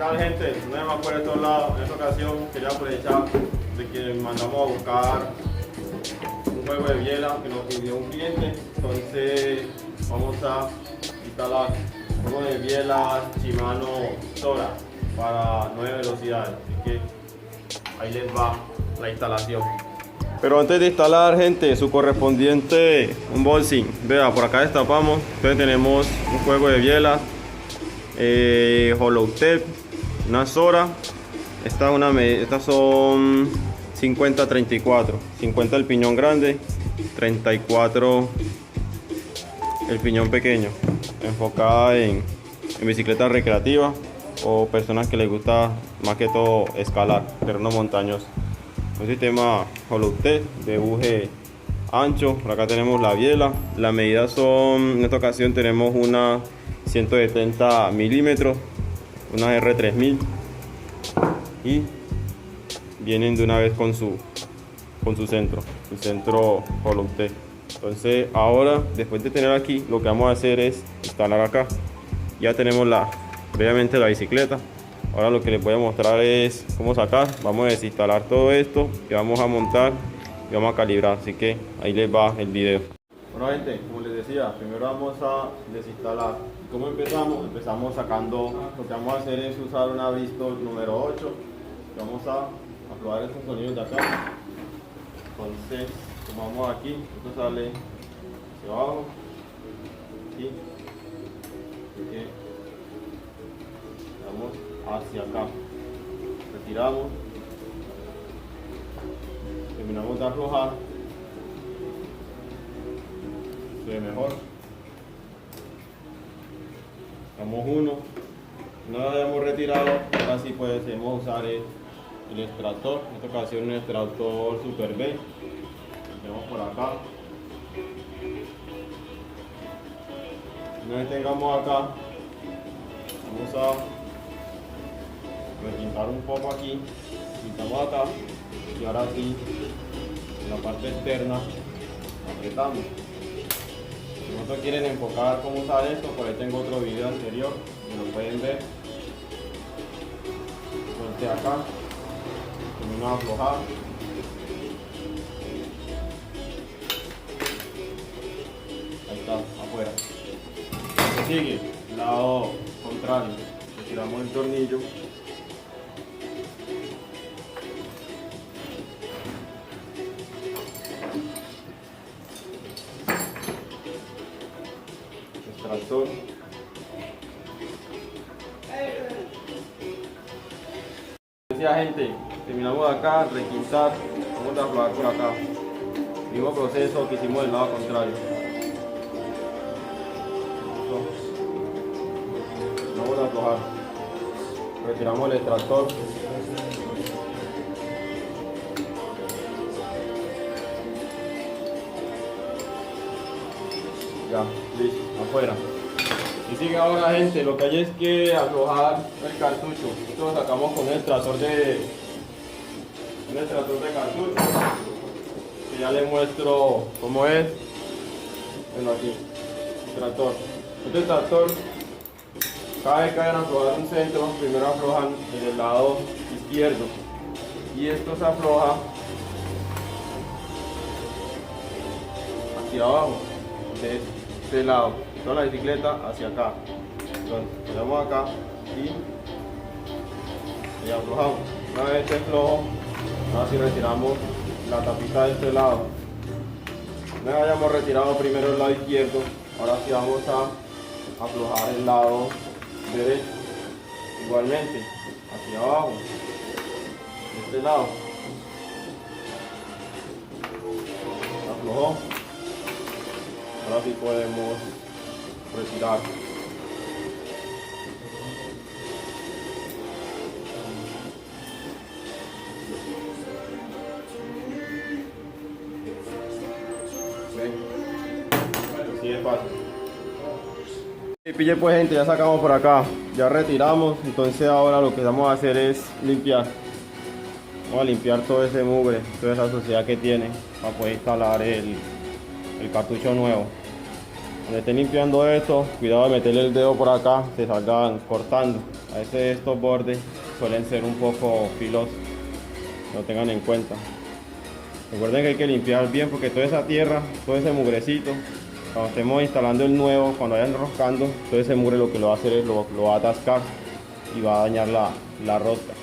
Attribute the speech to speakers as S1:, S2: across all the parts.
S1: tal, gente? Una vez más por estos lados. En esta ocasión quería aprovechar de que mandamos a buscar un juego de biela que nos pidió un cliente. Entonces vamos a instalar un juego de biela Shimano Sora para 9 velocidades. Así que ahí les va la instalación. Pero antes de instalar, gente, su correspondiente unboxing. Vea, por acá destapamos. Entonces tenemos un juego de biela Hollowtech, una Sora. Estas son 50-34, 50 el piñón grande, 34 el piñón pequeño, enfocada en bicicletas recreativas o personas que les gusta más que todo escalar, terreno montañoso. Un sistema Hollowtech de buje ancho. Por acá tenemos la biela. Las medidas son, en esta ocasión tenemos una 170 milímetros, una R3000, y vienen de una vez con su centro Hollowtech. Entonces ahora, después de tener aquí, lo que vamos a hacer es instalar acá. Ya tenemos previamente la bicicleta. Ahora lo que les voy a mostrar es cómo sacar. Vamos a desinstalar todo esto y vamos a montar y vamos a calibrar. Así que ahí les va el video. Bueno, gente, como les decía, primero vamos a desinstalar. ¿Cómo empezamos? Empezamos sacando. Lo que vamos a hacer es usar una Bristol número 8. Vamos a probar estos sonidos de acá. Entonces, como vamos aquí, esto sale hacia abajo y vamos hacia acá. Retiramos, terminamos de aflojar. Se ve mejor. Damos uno. Una vez hayamos retirado, ahora sí podemos usar el extractor. En esta ocasión un extractor Super B. Tenemos por acá. Una vez tengamos acá, vamos a requintar un poco aquí. Quitamos acá y ahora sí, en la parte externa apretamos. Si no se quieren enfocar cómo usar esto, por ahí tengo otro video anterior que lo pueden ver. Entonces acá termino de aflojar. Ahí está, afuera. Lo que sigue, lado contrario, retiramos el tornillo. Extractor. Decía, gente, terminamos de acá, requintar, vamos a aflojar por acá. Mismo proceso que hicimos del lado contrario. Vamos a aflojar. Retiramos el extractor. Ya, listo, afuera. Y sigue ahora, gente, lo que hay es que aflojar el cartucho. Esto lo sacamos con un extractor de cartucho, que ya les muestro cómo es. Bueno, aquí, extractor. Este extractor, cada vez que vayan a aflojar un centro, primero aflojan del lado izquierdo y esto se afloja hacia abajo, de este lado, toda la bicicleta hacia acá. Entonces, le damos acá y aflojamos. Una vez esté flojo, ahora sí retiramos la tapita de este lado. Una vez hayamos retirado primero el lado izquierdo, ahora sí vamos a aflojar el lado derecho. Igualmente, hacia abajo, de este lado. Aflojó. Ahora sí podemos retirar. ¿Ven? Así es fácil. Y pille pues, gente, ya sacamos por acá, ya retiramos. Entonces ahora lo que vamos a hacer es limpiar. Vamos a limpiar todo ese mugre, toda esa suciedad que tiene, para poder instalar el cartucho nuevo. Cuando estén limpiando esto, cuidado de meterle el dedo por acá, se salgan cortando. A veces estos bordes suelen ser un poco filosos, lo tengan en cuenta. Recuerden que hay que limpiar bien porque toda esa tierra, todo ese mugrecito, cuando estemos instalando el nuevo, cuando vayan enroscando, todo ese mugre lo que lo va a hacer es lo va a atascar y va a dañar la rosca.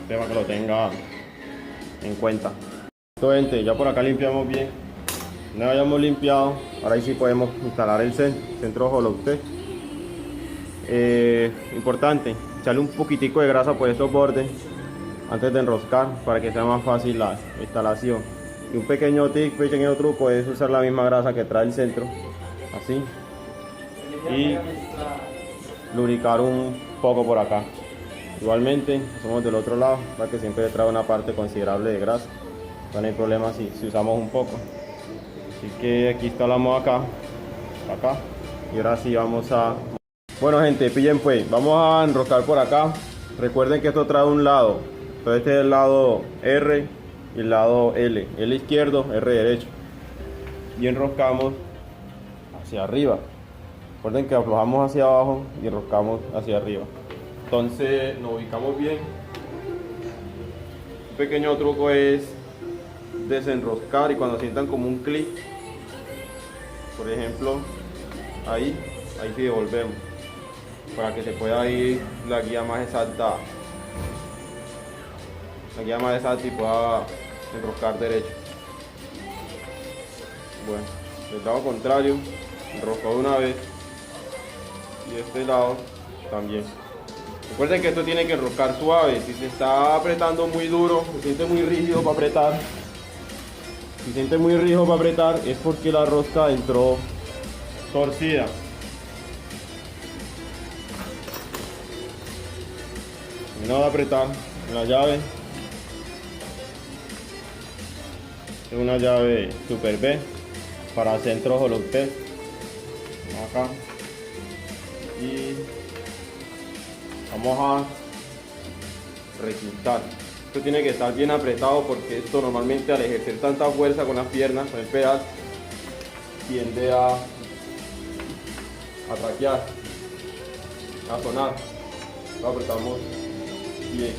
S1: Para que lo tenga en cuenta. Entonces, gente, ya por acá limpiamos bien. Una vez hayamos limpiado, ahora sí podemos instalar el centro hollow test. Importante, echarle un poquitico de grasa por estos bordes antes de enroscar para que sea más fácil la instalación. Y un pequeño truco es usar la misma grasa que trae el centro, así, y lubricar un poco por acá. Igualmente hacemos del otro lado para que siempre trae una parte considerable de grasa. No hay problema si usamos un poco. Así que aquí instalamos acá y ahora sí vamos a... Bueno, gente, pillen pues, vamos a enroscar por acá. Recuerden que esto trae un lado, entonces este es el lado R y el lado L izquierdo, R derecho, y enroscamos hacia arriba. Recuerden que aflojamos hacia abajo y enroscamos hacia arriba. Entonces nos ubicamos bien. Un pequeño truco es desenroscar y cuando sientan como un clic, por ejemplo, ahí sí devolvemos para que se pueda ir la guía más exacta y pueda enroscar derecho. Bueno, del lado contrario enrosco de una vez y este lado también. Recuerden que esto tiene que enroscar suave. Si se está apretando muy duro, se siente muy rígido para apretar. Si se siente muy rígido para apretar es porque la rosca entró torcida. Termino de apretar la llave. Es una llave Super B para centro hollow test. Acá. Y vamos a requintar. Esto tiene que estar bien apretado porque esto normalmente al ejercer tanta fuerza con las piernas, con el pedal, tiende a traquear, a sonar. Lo apretamos bien.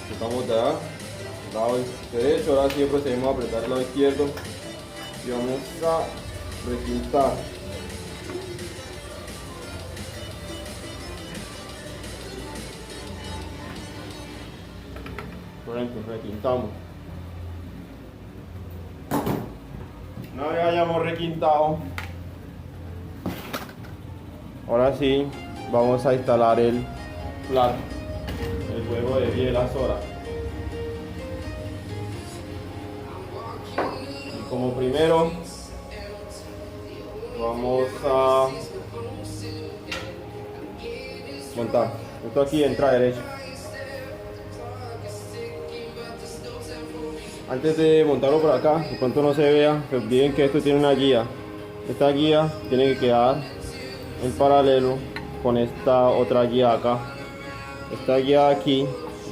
S1: Apretamos de lado derecho, ahora sí procedemos a apretar el lado izquierdo y vamos a requintar. Por ejemplo, requintamos. Una vez hayamos requintado, ahora sí vamos a instalar el plato, el juego de bielas ahora. Y como primero vamos a montar esto aquí, entra derecho. Antes de montarlo por acá, de pronto no se vea, que olviden que esto tiene una guía. Esta guía tiene que quedar en paralelo con esta otra guía acá. Esta guía aquí,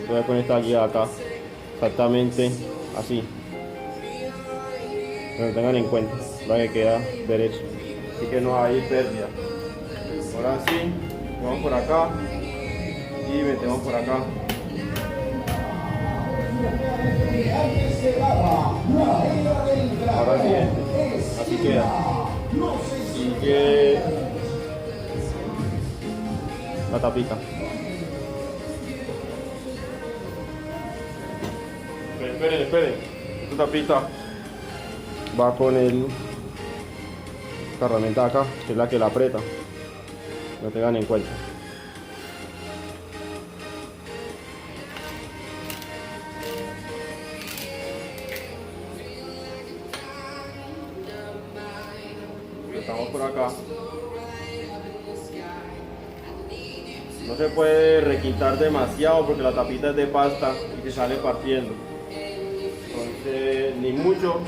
S1: voy a poner esta guía acá, exactamente así. Pero tengan en cuenta, va que queda derecho, así que no hay pérdida. Ahora sí, vamos por acá y metemos por acá. Ahora sí, así queda. Sigue la tapita. Esperen. Esta tapita va con esta herramienta acá, que es la que la aprieta. Lo tengan en cuenta. Estamos por acá. No se puede requintar demasiado porque la tapita es de pasta y se sale partiendo. Entonces, ni mucho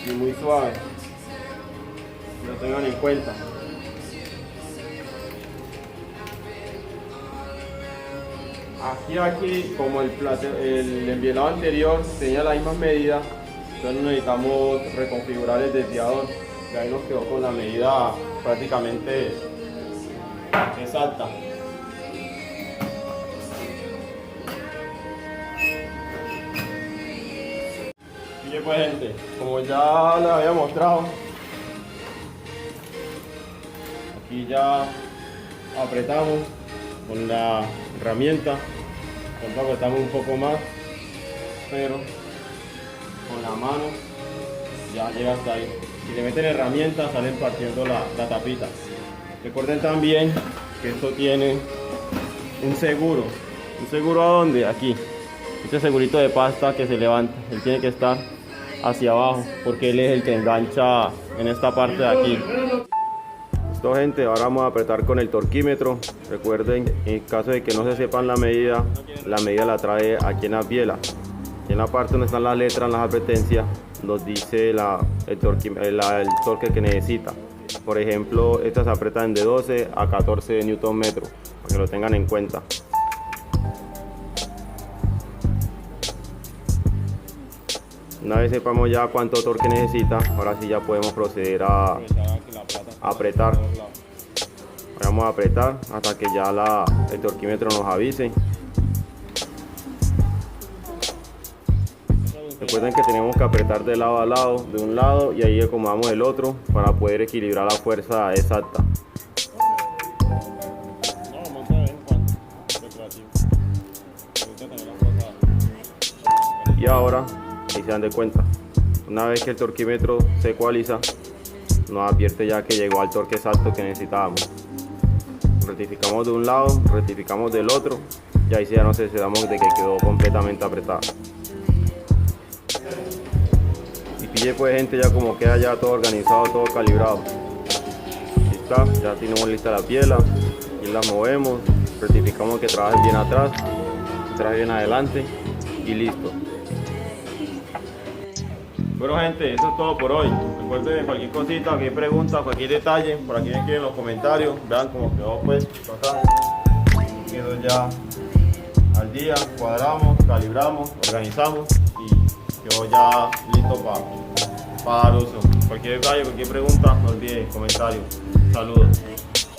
S1: ni muy suave. Lo tengan en cuenta. Aquí, como el envielado anterior tenía la misma medida, entonces necesitamos reconfigurar el desviador. Y ahí nos quedó con la medida prácticamente exacta. Y pues gente, como ya les había mostrado, aquí ya apretamos con la herramienta, siempre apretamos un poco más, pero con la mano ya llega hasta ahí. Si le meten herramientas salen partiendo la tapita. Recuerden también que esto tiene un seguro. ¿Un seguro a dónde? Aquí. Este segurito de pasta que se levanta, él tiene que estar hacia abajo porque él es el que engancha en esta parte de aquí. Listo gente, ahora vamos a apretar con el torquímetro. Recuerden, en caso de que no se sepan la medida la trae aquí en la biela. Aquí en la parte donde están las letras, las advertencias, nos dice el torque que necesita. Por ejemplo, estas se apretan de 12 a 14 Nm, para que lo tengan en cuenta. Una vez sepamos ya cuánto torque necesita, ahora sí ya podemos proceder a apretar. Ahora vamos a apretar hasta que ya el torquímetro nos avise. Recuerden que tenemos que apretar de lado a lado, de un lado, y ahí acomodamos el otro para poder equilibrar la fuerza exacta. Y ahora, ahí se dan de cuenta, una vez que el torquímetro se ecualiza, nos advierte ya que llegó al torque exacto que necesitábamos. Rectificamos de un lado, rectificamos del otro, y ahí sí ya nos aseguramos de que quedó completamente apretada. Y pille pues gente, ya como queda ya todo organizado, todo calibrado. Ahí está, ya tenemos lista la piela, y la movemos, rectificamos que trabaje bien atrás, que trabaje bien adelante, y listo. Bueno gente, eso es todo por hoy. Recuerden cualquier cosita, cualquier pregunta, cualquier detalle, por aquí me escriben en los comentarios. Vean cómo quedó pues acá. Quedó ya al día, cuadramos, calibramos, organizamos y quedó ya listo para dar uso. Cualquier detalle, cualquier pregunta, no olviden comentarios. Saludos.